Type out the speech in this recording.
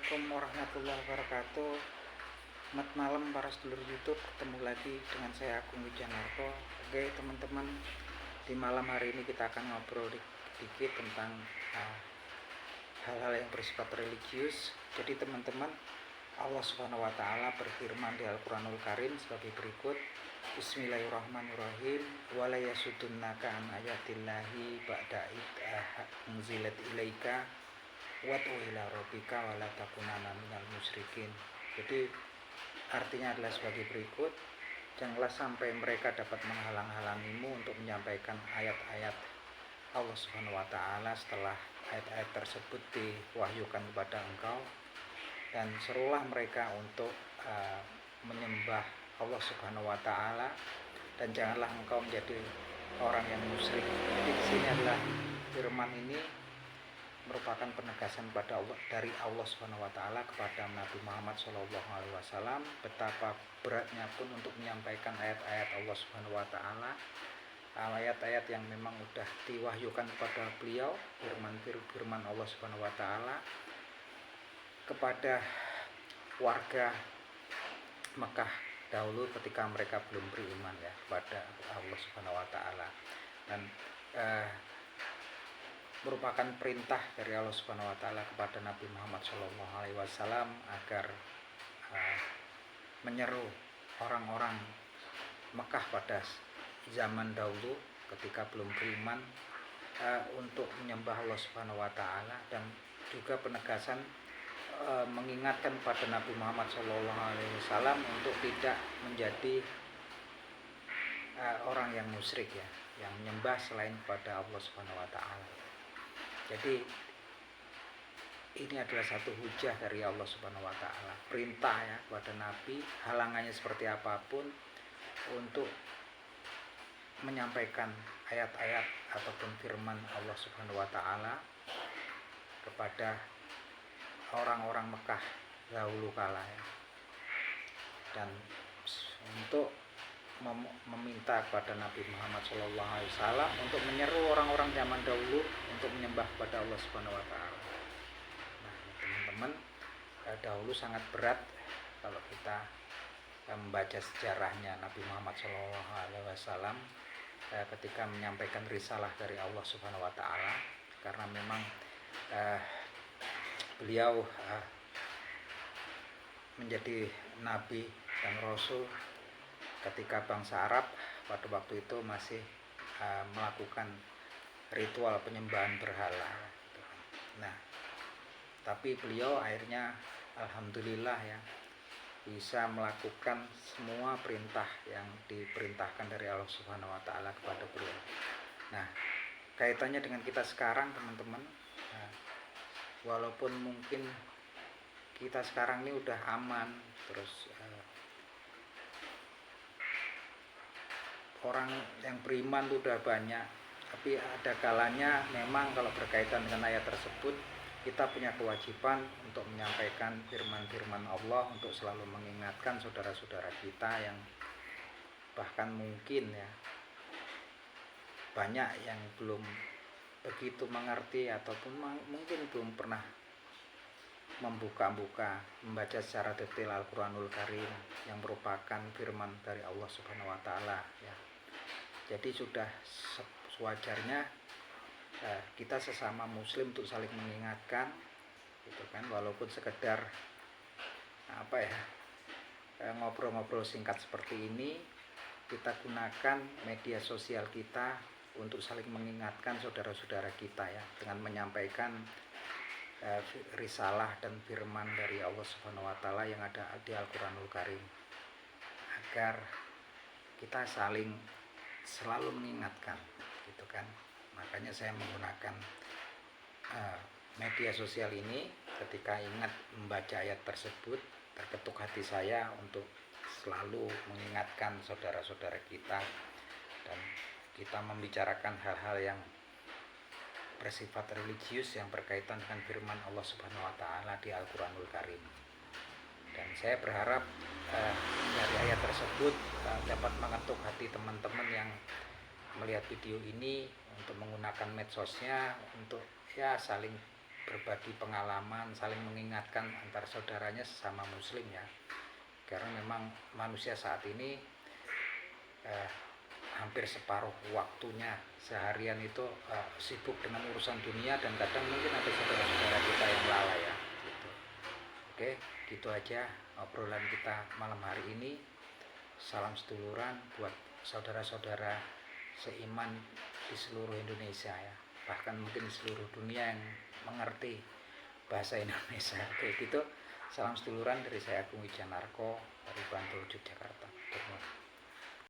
Assalamualaikum warahmatullahi wabarakatuh. Selamat malam para sedulur YouTube. Ketemu lagi dengan saya Agung Wijanarko. Oke teman-teman, di malam hari ini kita akan ngobrol dikit tentang hal-hal yang bersifat religius. Jadi teman-teman, Allah Subhanahu wa taala berfirman di Al-Qur'anul Karim sebagai berikut. Bismillahirrahmanirrahim. Wala yasudunnaka an ayatillahi ba'da id unzilat ilaika wad'u ila rabbika wala takunanna minal musyrikin. Jadi artinya adalah sebagai berikut. Janganlah sampai mereka dapat menghalang-halangimu untuk menyampaikan ayat-ayat Allah Subhanahu wa taala setelah ayat-ayat tersebut diwahyukan kepada engkau, dan serulah mereka untuk menyembah Allah Subhanahu wa taala, dan janganlah engkau menjadi orang yang musyrik. Jadi di sini adalah firman ini merupakan penegasan pada Allah, dari Allah Subhanahu wa taala kepada Nabi Muhammad SAW, betapa beratnya pun untuk menyampaikan ayat-ayat Allah Subhanahu wa taala, ayat-ayat yang memang sudah diwahyukan kepada beliau, firman Allah Subhanahu wa taala kepada warga Mekah dahulu ketika mereka belum beriman ya kepada Allah Subhanahu wa taala. Dan merupakan perintah dari Allah Subhanahu wa taala kepada Nabi Muhammad SAW agar menyeru orang-orang Mekah pada zaman dahulu ketika belum beriman untuk menyembah Allah Subhanahu wa taala, dan juga penegasan mengingatkan pada Nabi Muhammad SAW untuk tidak menjadi orang yang musyrik ya, yang menyembah selain pada Allah Subhanahu wa taala. Jadi ini adalah satu hujah dari Allah Subhanahu wa taala, perintah ya kepada Nabi, halangannya seperti apapun untuk menyampaikan ayat-ayat ataupun firman Allah Subhanahu wa taala kepada orang-orang Mekah dahulu kala ya. Dan untuk meminta kepada Nabi Muhammad SAW untuk menyeru orang-orang zaman dahulu untuk menyembah kepada Allah Subhanahu wa taala. Nah, teman-teman, dahulu sangat berat kalau kita membaca sejarahnya Nabi Muhammad SAW ketika menyampaikan risalah dari Allah Subhanahu wa taala, karena memang beliau menjadi nabi dan rasul ketika bangsa Arab pada waktu itu masih melakukan ritual penyembahan berhala. Nah, tapi beliau akhirnya alhamdulillah ya bisa melakukan semua perintah yang diperintahkan dari Allah Subhanahu wa taala kepada beliau. Nah, kaitannya dengan kita sekarang teman-teman, walaupun mungkin kita sekarang ini udah aman, terus orang yang beriman itu udah banyak, tapi ada kalanya memang kalau berkaitan dengan ayat tersebut kita punya kewajiban untuk menyampaikan firman-firman Allah, untuk selalu mengingatkan saudara-saudara kita yang bahkan mungkin ya banyak yang belum begitu mengerti ataupun mungkin belum pernah membaca secara detail Al-Qur'anul Karim yang merupakan firman dari Allah Subhanahu wa taala ya. Jadi sudah sewajarnya kita sesama muslim untuk saling mengingatkan gitu kan, walaupun sekedar ngobrol-ngobrol singkat seperti ini, kita gunakan media sosial kita untuk saling mengingatkan saudara-saudara kita ya, dengan menyampaikan risalah dan firman dari Allah Subhanahu wa taala yang ada di Al-Qur'anul Karim, agar kita saling selalu mengingatkan gitu kan. Makanya saya menggunakan media sosial ini ketika ingat membaca ayat tersebut, terketuk hati saya untuk selalu mengingatkan saudara-saudara kita, dan kita membicarakan hal-hal yang bersifat religius yang berkaitan dengan firman Allah Subhanahu wa taala di Al-Qur'anul Karim. Dan saya berharap dari ayat tersebut dapat mengetuk hati teman-teman yang melihat video ini untuk menggunakan medsosnya untuk ya saling berbagi pengalaman, saling mengingatkan antar saudaranya sesama muslim ya. Karena memang manusia saat ini hampir separuh waktunya seharian itu sibuk dengan urusan dunia, dan kadang mungkin ada saudara-saudara kita yang lalai ya gitu. Oke, gitu aja obrolan kita malam hari ini. Salam seduluran buat saudara-saudara seiman di seluruh Indonesia ya, bahkan mungkin di seluruh dunia yang mengerti bahasa Indonesia. Oke gitu, salam seduluran dari saya Agung Wijanarko dari Bantul, Yogyakarta.